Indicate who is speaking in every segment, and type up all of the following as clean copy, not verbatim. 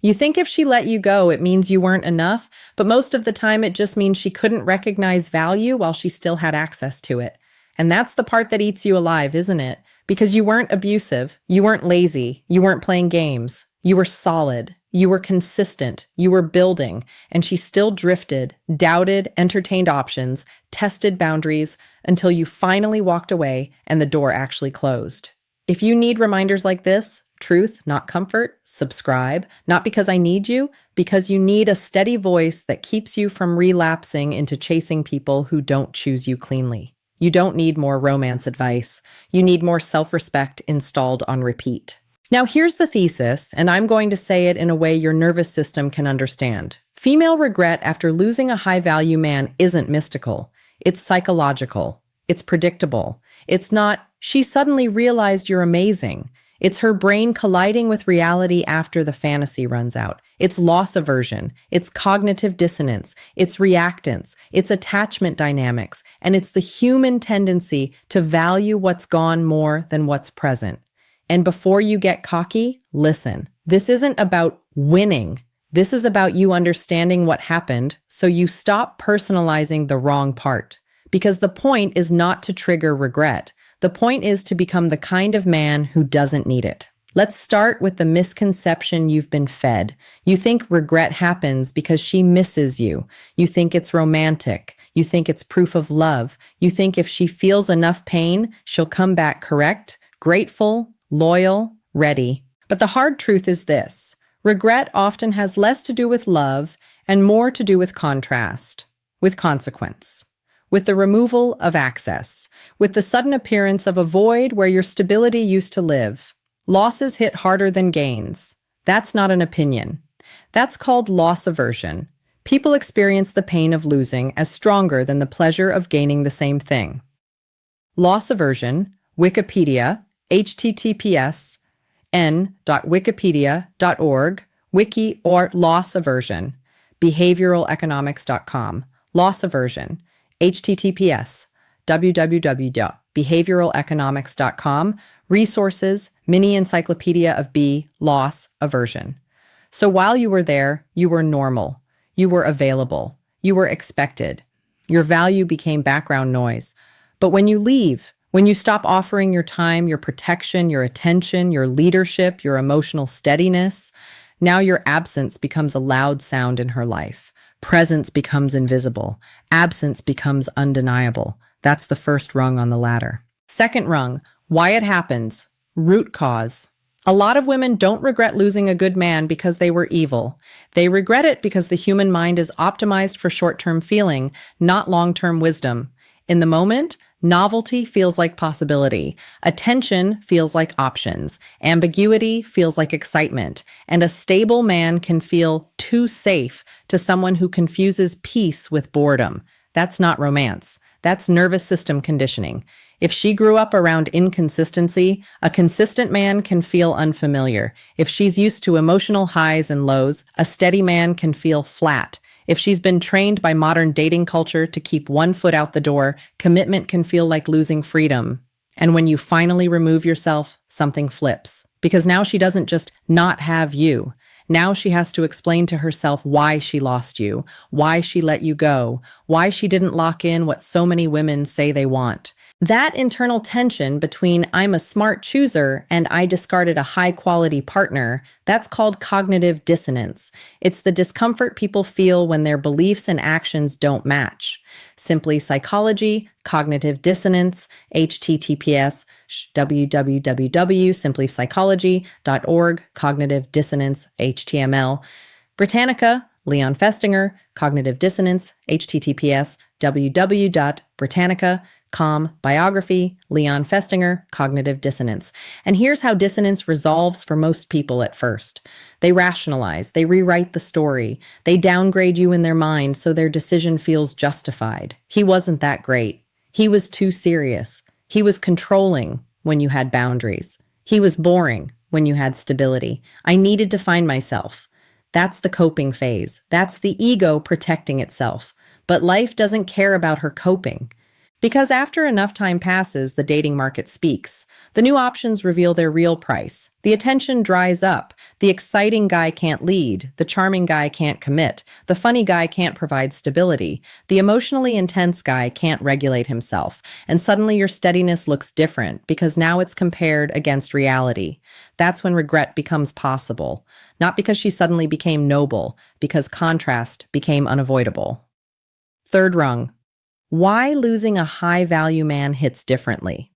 Speaker 1: You think if she let you go, it means you weren't enough, but most of the time it just means she couldn't recognize value while she still had access to it. And that's the part that eats you alive, isn't it? Because you weren't abusive, you weren't lazy, you weren't playing games. You were solid, you were consistent, you were building, and she still drifted, doubted, entertained options, tested boundaries until you finally walked away and the door actually closed. If you need reminders like this, truth, not comfort, subscribe, not because I need you, because you need a steady voice that keeps you from relapsing into chasing people who don't choose you cleanly. You don't need more romance advice. You need more self-respect installed on repeat. Now, here's the thesis, and I'm going to say it in a way your nervous system can understand. Female regret after losing a high-value man isn't mystical. It's psychological. It's predictable. It's not, she suddenly realized you're amazing. It's her brain colliding with reality after the fantasy runs out. It's loss aversion. It's cognitive dissonance. It's reactance. It's attachment dynamics. And it's the human tendency to value what's gone more than what's present. And before you get cocky, listen. This isn't about winning. This is about you understanding what happened so you stop personalizing the wrong part. Because the point is not to trigger regret. The point is to become the kind of man who doesn't need it. Let's start with the misconception you've been fed. You think regret happens because she misses you. You think it's romantic. You think it's proof of love. You think if she feels enough pain, she'll come back correct, grateful, loyal, ready. But the hard truth is this. Regret often has less to do with love and more to do with contrast, with consequence, with the removal of access, with the sudden appearance of a void where your stability used to live. Losses hit harder than gains. That's not an opinion. That's called loss aversion. People experience the pain of losing as stronger than the pleasure of gaining the same thing. Loss aversion, Wikipedia, https n.wikipedia.org, wiki or loss aversion, behavioraleconomics.com, loss aversion, https www.behavioraleconomics.com, resources, mini encyclopedia of B, loss aversion. So while you were there, you were normal, you were available, you were expected. Your value became background noise. But when you leave, when you stop offering your time, your protection, your attention, your leadership, your emotional steadiness, now your absence becomes a loud sound in her life. Presence becomes invisible. Absence becomes undeniable. That's the first rung on the ladder. Second rung, why it happens. Root cause. A lot of women don't regret losing a good man because they were evil. They regret it because the human mind is optimized for short-term feeling, not long-term wisdom. In the moment, novelty feels like possibility. Attention feels like options. Ambiguity feels like excitement. And a stable man can feel too safe to someone who confuses peace with boredom. That's not romance. That's nervous system conditioning. If she grew up around inconsistency, a consistent man can feel unfamiliar. If she's used to emotional highs and lows, a steady man can feel flat. If she's been trained by modern dating culture to keep one foot out the door, commitment can feel like losing freedom. And when you finally remove yourself, something flips. Because now she doesn't just not have you. Now she has to explain to herself why she lost you, why she let you go, why she didn't lock in what so many women say they want. That internal tension between I'm a smart chooser and I discarded a high-quality partner, that's called cognitive dissonance. It's the discomfort people feel when their beliefs and actions don't match. Simply Psychology, Cognitive Dissonance, https www.simplypsychology.org, Cognitive Dissonance, HTML. Britannica, Leon Festinger, Cognitive Dissonance, https www.britannica.com, biography, Leon Festinger, Cognitive Dissonance. And here's how dissonance resolves for most people at first. They rationalize, they rewrite the story, they downgrade you in their mind so their decision feels justified. He wasn't that great. He was too serious. He was controlling when you had boundaries. He was boring when you had stability. I needed to find myself. That's the coping phase. That's the ego protecting itself. But life doesn't care about her coping. Because after enough time passes, the dating market speaks. The new options reveal their real price. The attention dries up. The exciting guy can't lead. The charming guy can't commit. The funny guy can't provide stability. The emotionally intense guy can't regulate himself. And suddenly your steadiness looks different because now it's compared against reality. That's when regret becomes possible. Not because she suddenly became noble, because contrast became unavoidable. Third rung. Why losing a high-value man hits differently.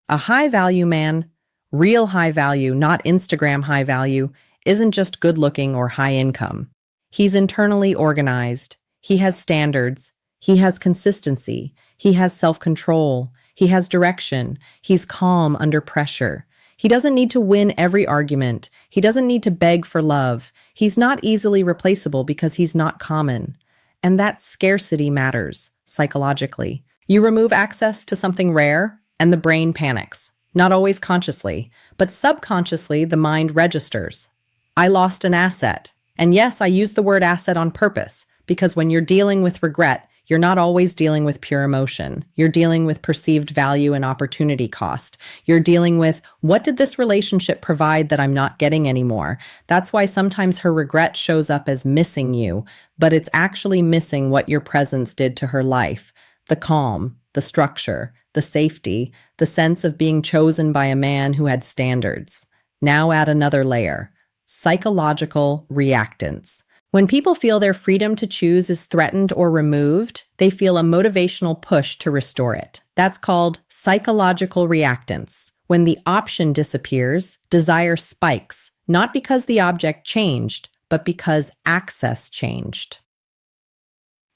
Speaker 1: A high-value man, real high value, not Instagram high value, isn't just good-looking or high income. He's internally organized. He has standards. He has consistency. He has self-control. He has direction. He's calm under pressure. He doesn't need to win every argument. He doesn't need to beg for love. He's not easily replaceable because he's not common. And that scarcity matters, psychologically. You remove access to something rare, and the brain panics. Not always consciously, but subconsciously the mind registers. I lost an asset. And yes, I use the word asset on purpose, because when you're dealing with regret, you're not always dealing with pure emotion. You're dealing with perceived value and opportunity cost. You're dealing with, what did this relationship provide that I'm not getting anymore? That's why sometimes her regret shows up as missing you, but it's actually missing what your presence did to her life. The calm, the structure, the safety, the sense of being chosen by a man who had standards. Now add another layer: psychological reactance. When people feel their freedom to choose is threatened or removed, they feel a motivational push to restore it. That's called psychological reactance. When the option disappears, desire spikes, not because the object changed, but because access changed.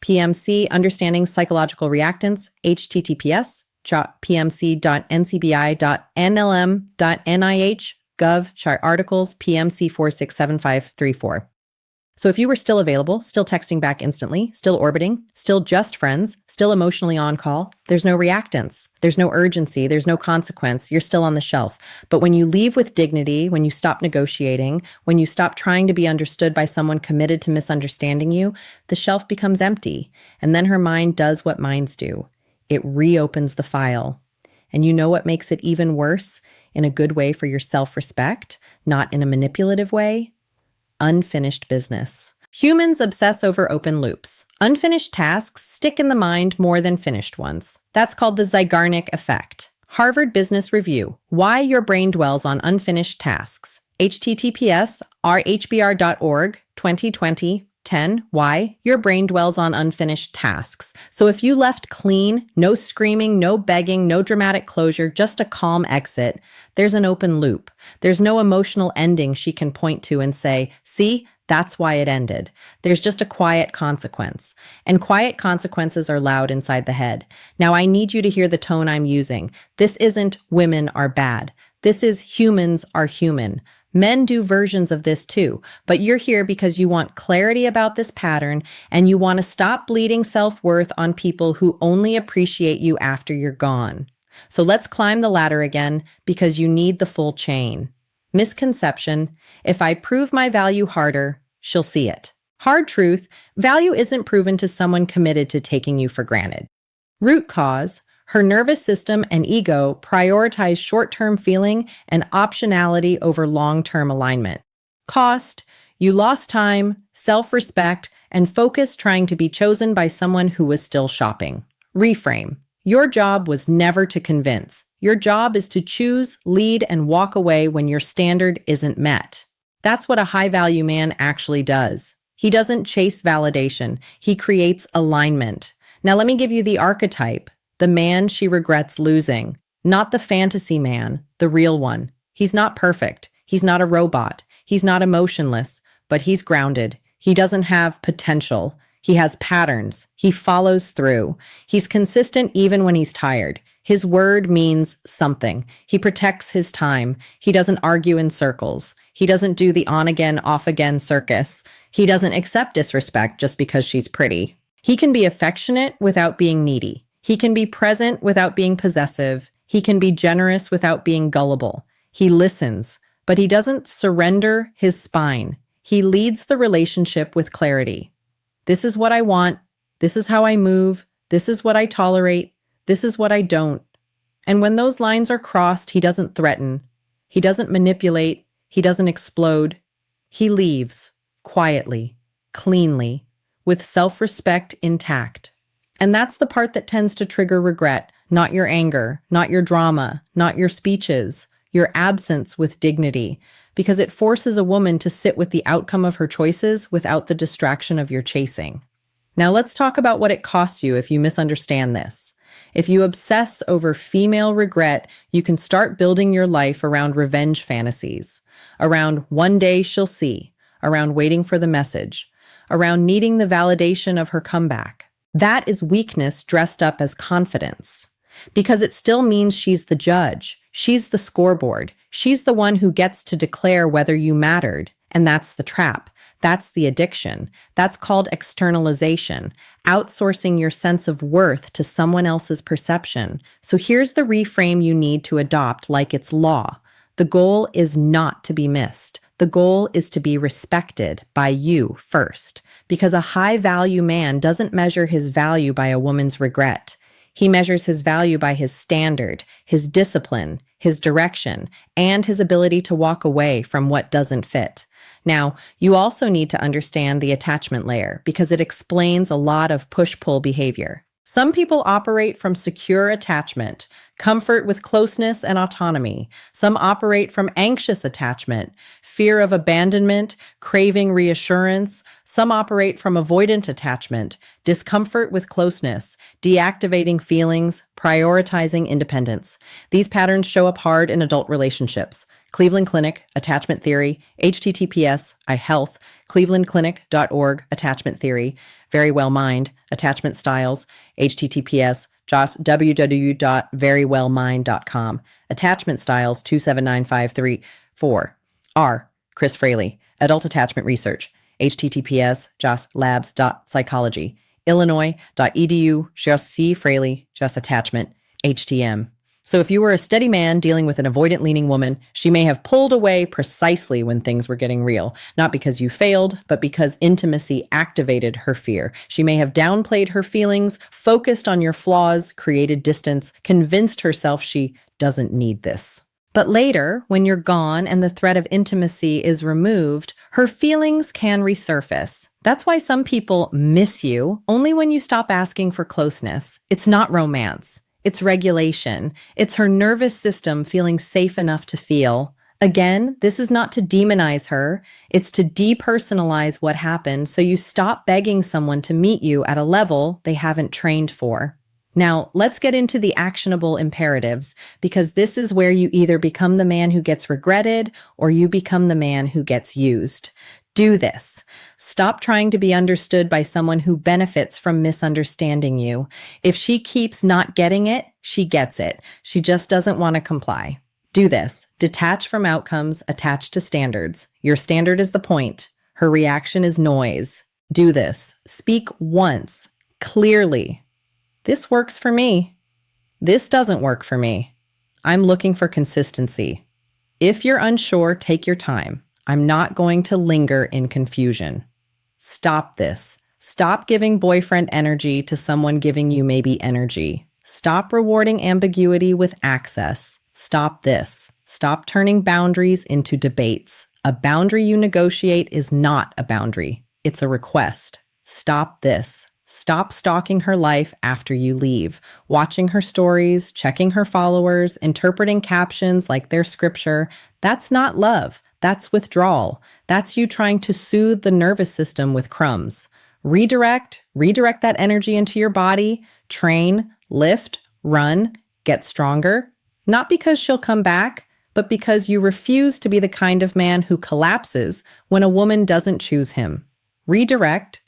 Speaker 1: PMC, Understanding Psychological Reactance, https://pmc.ncbi.nlm.nih.gov, articles PMC 467534. So if you were still available, still texting back instantly, still orbiting, still just friends, still emotionally on call, there's no reactance, there's no urgency, there's no consequence, you're still on the shelf. But when you leave with dignity, when you stop negotiating, when you stop trying to be understood by someone committed to misunderstanding you, the shelf becomes empty. And then her mind does what minds do. It reopens the file. And you know what makes it even worse? In a good way for your self-respect, not in a manipulative way? Unfinished business. Humans obsess over open loops. Unfinished tasks stick in the mind more than finished ones. That's called the Zeigarnik effect. Harvard Business Review: Why Your Brain Dwells on Unfinished Tasks. https://rhbr.org 2020 10. Why your brain dwells on unfinished tasks. So if you left clean, no screaming, no begging, no dramatic closure, just a calm exit, there's an open loop. There's no emotional ending she can point to and say, see, that's why it ended. There's just a quiet consequence. And quiet consequences are loud inside the head. Now I need you to hear the tone I'm using. This isn't women are bad. This is humans are human. Men do versions of this too, but you're here because you want clarity about this pattern and you want to stop bleeding self-worth on people who only appreciate you after you're gone. So let's climb the ladder again because you need the full chain. Misconception: if I prove my value harder, she'll see it. Hard truth: value isn't proven to someone committed to taking you for granted. Root cause: her nervous system and ego prioritize short-term feeling and optionality over long-term alignment. Cost: you lost time, self-respect, and focus trying to be chosen by someone who was still shopping. Reframe: your job was never to convince. Your job is to choose, lead, and walk away when your standard isn't met. That's what a high-value man actually does. He doesn't chase validation. He creates alignment. Now let me give you the archetype. The man she regrets losing. Not the fantasy man, the real one. He's not perfect. He's not a robot. He's not emotionless, but he's grounded. He doesn't have potential. He has patterns. He follows through. He's consistent even when he's tired. His word means something. He protects his time. He doesn't argue in circles. He doesn't do the on-again, off-again circus. He doesn't accept disrespect just because she's pretty. He can be affectionate without being needy. He can be present without being possessive. He can be generous without being gullible. He listens, but he doesn't surrender his spine. He leads the relationship with clarity. This is what I want. This is how I move. This is what I tolerate. This is what I don't. And when those lines are crossed, he doesn't threaten. He doesn't manipulate. He doesn't explode. He leaves, quietly, cleanly, with self-respect intact. And that's the part that tends to trigger regret, not your anger, not your drama, not your speeches, your absence with dignity, because it forces a woman to sit with the outcome of her choices without the distraction of your chasing. Now let's talk about what it costs you if you misunderstand this. If you obsess over female regret, you can start building your life around revenge fantasies, around one day she'll see, around waiting for the message, around needing the validation of her comeback. That is weakness dressed up as confidence, because it still means she's the judge, she's the scoreboard, she's the one who gets to declare whether you mattered, and that's the trap. That's the addiction. That's called externalization, outsourcing your sense of worth to someone else's perception. So here's the reframe you need to adopt like it's law. The goal is not to be missed. The goal is to be respected by you first, because a high-value man doesn't measure his value by a woman's regret. He measures his value by his standard, his discipline, his direction, and his ability to walk away from what doesn't fit. Now, you also need to understand the attachment layer because it explains a lot of push-pull behavior. Some people operate from secure attachment, comfort with closeness and autonomy. Some operate from anxious attachment, fear of abandonment, craving reassurance. Some operate from avoidant attachment, discomfort with closeness, deactivating feelings, prioritizing independence. These patterns show up hard in adult relationships. Cleveland Clinic, Attachment Theory, https, iHealth, clevelandclinic.org, Attachment Theory, Verywell Mind, Attachment Styles, https, www.verywellmind.com, Attachment Styles 279534, R, Chris Fraley, Adult Attachment Research, https, joslabs.psychology, illinois.edu, just C. Fraley, just attachment, HTM. So if you were a steady man dealing with an avoidant-leaning woman, she may have pulled away precisely when things were getting real, not because you failed, but because intimacy activated her fear. She may have downplayed her feelings, focused on your flaws, created distance, convinced herself she doesn't need this. But later, when you're gone and the threat of intimacy is removed, her feelings can resurface. That's why some people miss you only when you stop asking for closeness. It's not romance. It's regulation. It's her nervous system feeling safe enough to feel. Again, this is not to demonize her. It's to depersonalize what happened so you stop begging someone to meet you at a level they haven't trained for. Now, let's get into the actionable imperatives, because this is where you either become the man who gets regretted or you become the man who gets used. Do this. Stop trying to be understood by someone who benefits from misunderstanding you. If she keeps not getting it, she gets it. She just doesn't want to comply. Do this. Detach from outcomes, attach to standards. Your standard is the point. Her reaction is noise. Do this. Speak once, clearly. This works for me. This doesn't work for me. I'm looking for consistency. If you're unsure, take your time. I'm not going to linger in confusion. Stop this. Stop giving boyfriend energy to someone giving you maybe energy. Stop rewarding ambiguity with access. Stop this. Stop turning boundaries into debates. A boundary you negotiate is not a boundary. It's a request. Stop this. Stop stalking her life after you leave, watching her stories, checking her followers, interpreting captions like they're scripture. That's not love. That's withdrawal. That's you trying to soothe the nervous system with crumbs. Redirect that energy into your body, train, lift, run, get stronger. Not because she'll come back, but because you refuse to be the kind of man who collapses when a woman doesn't choose him. Redirect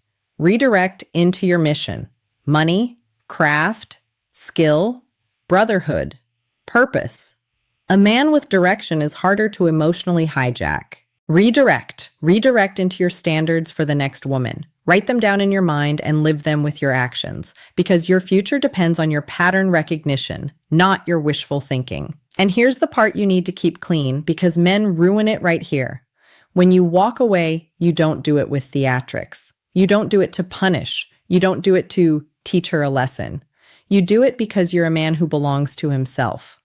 Speaker 1: into your mission. Money, craft, skill, brotherhood, purpose. A man with direction is harder to emotionally hijack. Redirect into your standards for the next woman. Write them down in your mind and live them with your actions, because your future depends on your pattern recognition, not your wishful thinking. And here's the part you need to keep clean, because men ruin it right here. When you walk away, you don't do it with theatrics. You don't do it to punish. You don't do it to teach her a lesson. You do it because you're a man who belongs to himself.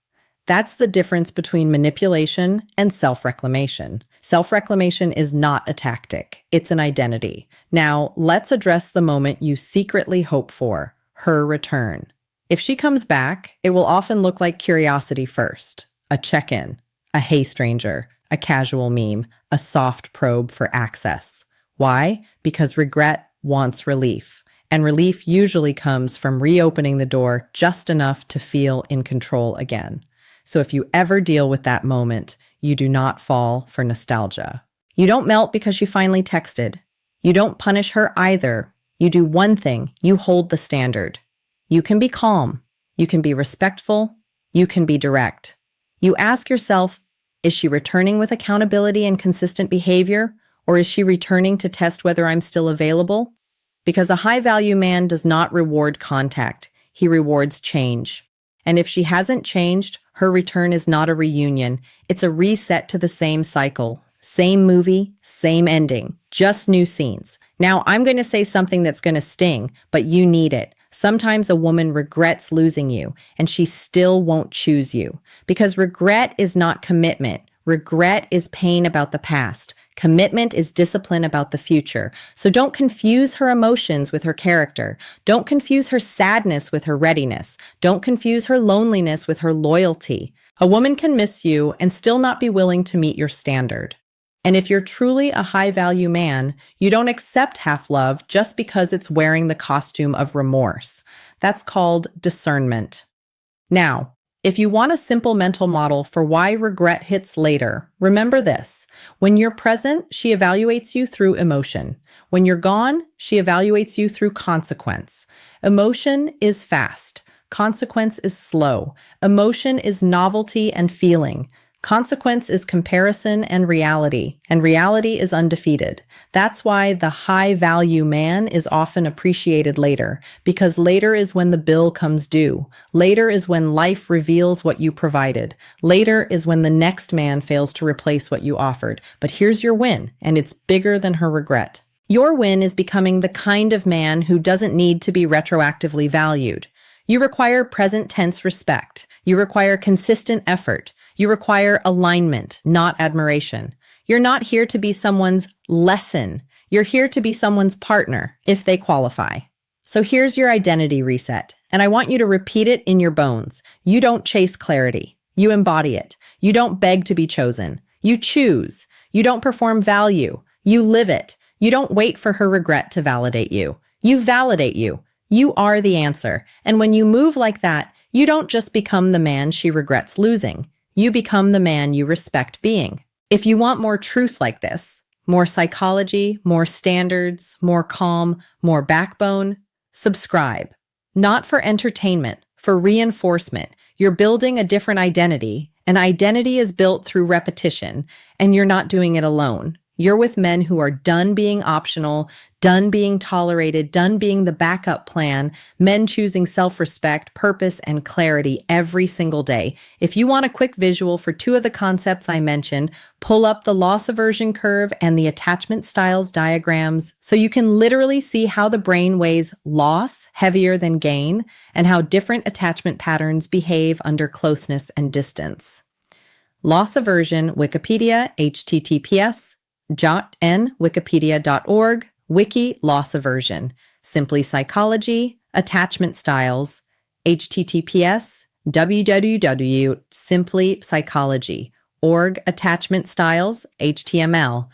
Speaker 1: That's the difference between manipulation and self-reclamation. Self-reclamation is not a tactic, it's an identity. Now, let's address the moment you secretly hope for, her return. If she comes back, it will often look like curiosity first, a check-in, a hey stranger, a casual meme, a soft probe for access. Why? Because regret wants relief. And relief usually comes from reopening the door just enough to feel in control again. So if you ever deal with that moment, you do not fall for nostalgia. You don't melt because she finally texted. You don't punish her either. You do one thing, you hold the standard. You can be calm. You can be respectful. You can be direct. You ask yourself, is she returning with accountability and consistent behavior, or is she returning to test whether I'm still available? Because a high-value man does not reward contact. He rewards change. And if she hasn't changed, her return is not a reunion. It's a reset to the same cycle. Same movie, same ending, just new scenes. Now, I'm going to say something that's going to sting, but you need it. Sometimes a woman regrets losing you, and she still won't choose you. Because regret is not commitment. Regret is pain about the past. Commitment is discipline about the future. So don't confuse her emotions with her character. Don't confuse her sadness with her readiness. Don't confuse her loneliness with her loyalty. A woman can miss you and still not be willing to meet your standard. And if you're truly a high-value man, you don't accept half-love just because it's wearing the costume of remorse. That's called discernment. Now, if you want a simple mental model for why regret hits later, remember this. When you're present, she evaluates you through emotion. When you're gone, she evaluates you through consequence. Emotion is fast. Consequence is slow. Emotion is novelty and feeling. Consequence is comparison and reality is undefeated. That's why the high-value man is often appreciated later, because later is when the bill comes due. Later is when life reveals what you provided. Later is when the next man fails to replace what you offered. But here's your win, and it's bigger than her regret. Your win is becoming the kind of man who doesn't need to be retroactively valued. You require present tense respect. You require consistent effort. You require alignment, not admiration. You're not here to be someone's lesson. You're here to be someone's partner, if they qualify. So here's your identity reset, and I want you to repeat it in your bones. You don't chase clarity. You embody it. You don't beg to be chosen. You choose. You don't perform value. You live it. You don't wait for her regret to validate you. You validate you. You are the answer. And when you move like that, you don't just become the man she regrets losing. You become the man you respect being. If you want more truth like this, more psychology, more standards, more calm, more backbone, subscribe. Not for entertainment, for reinforcement. You're building a different identity. An identity is built through repetition, and you're not doing it alone. You're with men who are done being optional, done being tolerated, done being the backup plan, men choosing self-respect, purpose, and clarity every single day. If you want a quick visual for two of the concepts I mentioned, pull up the loss aversion curve and the attachment styles diagrams so you can literally see how the brain weighs loss heavier than gain and how different attachment patterns behave under closeness and distance. Loss aversion, Wikipedia, https .n/wikipedia.org, wiki loss aversion, simply psychology, attachment styles, https www.simplypsychology.org, attachment styles, HTML,